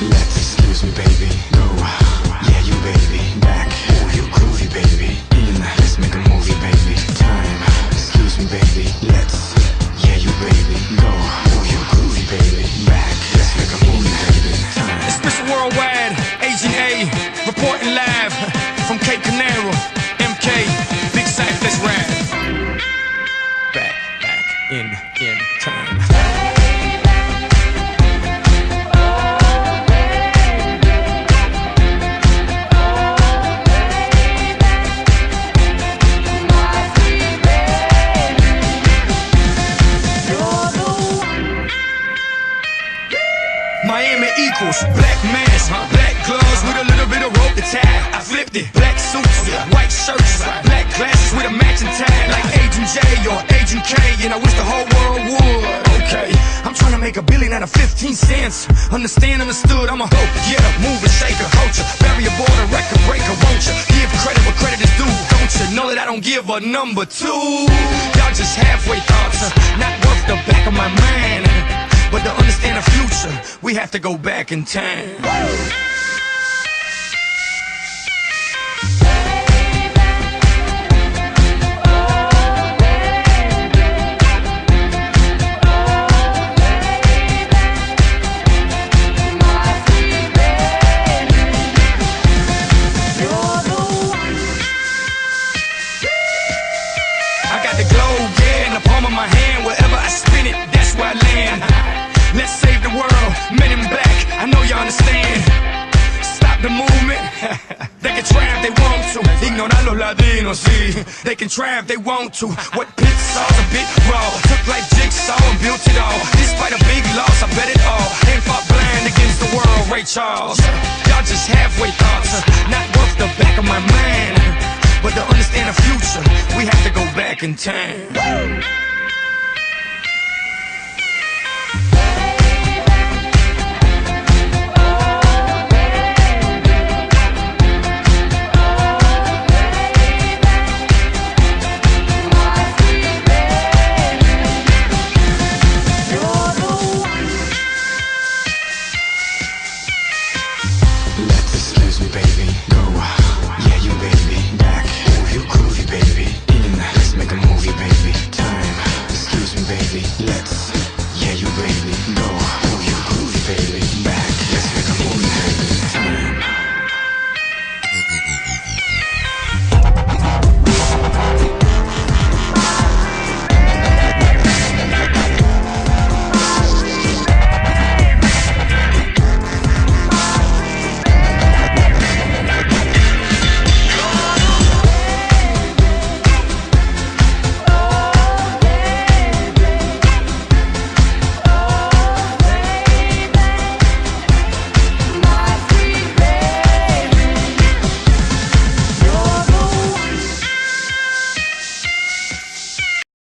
Let's excuse me, baby. Go, yeah, you baby. Back, oh, you groovy, baby. In, let's make a movie, baby. Time, excuse me, baby. Let's, yeah, you baby. Go, oh, you groovy, baby. Back, let's make a movie, baby. Time. It's Mr. Worldwide, Agent A, reporting live from Cape Canaveral. MK, Big Cypher, let's ride. Back, in time. Miami equals black mask, black gloves with a little bit of rope to tie. I flipped it, black suits, white shirts, black glasses with a matching tie, like Agent J or Agent K, and I wish the whole world would. Okay, I'm trying to make $1 billion out of 15 cents. Understand, understood, I'm a hoe, yeah, mover, shaker, culture, barrier border, record breaker, won't you? Give credit where credit is due, don't you know that I don't give a number two? Y'all just halfway thoughts, not worth the back of my mind. But to understand the future, we have to go back in time. I got the globe, yeah, in the palm of my hand. Wherever I spin it, that's where I land. Let's save the world, men in black, I know you understand. Stop the movement, they can try if they want to. Ignorar los latinos, sí, they can try if they want to. What pit saw's a bit raw, took like jigsaw and built it all. Despite a big loss, I bet it all. Ain't fought blind against the world, Ray Charles. Y'all just halfway thoughts, not worth the back of my mind. But to understand the future, we have to go back in time.